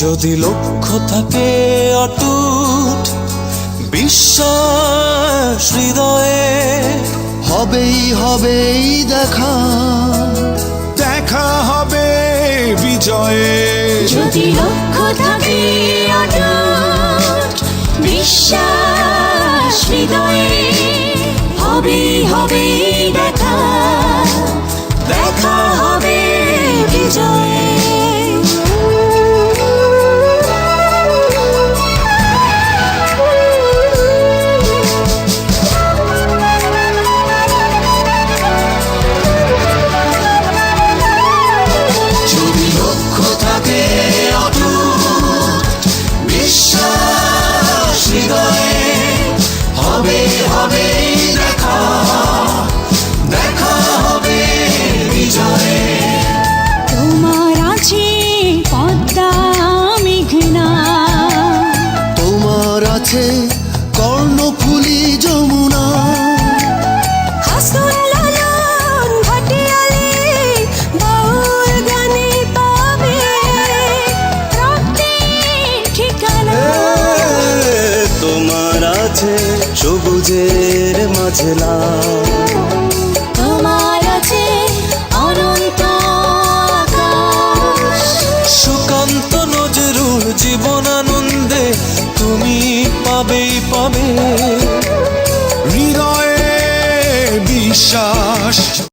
যদি লক্ষ্য থাকে অটুট বিশ্বাস হৃদয়ে, হবেই হবেই দেখা, দেখা হবে বিজয়ে। যদি লক্ষ্য থাকে অটুট বিশ্বাস হৃদয়ে, হবেই হবেই দেখা, দেখা হবে বিজয়ে। যদি লক্ষ্য থাকে অটুট বিশ্বাস হৃদয়ে, হবে হবে দেখা, দেখা হবে বিজয়ে। তোমার আছে পদ্মা মেঘনা, তোমার আছে কর্ণফুলী যমুনা, হাসন লালন ভাটিয়ালি বাউল গানে পাবে রক্তের ঠিকানা। তোমার আছে সবুজের মাঝে লাল, তোমার আছে অনন্ত আকাশ, সুকান্ত নজরুল জীবনানন্দে তুমি পাবেই পাবে হৃদয়ে বিশ্বাস।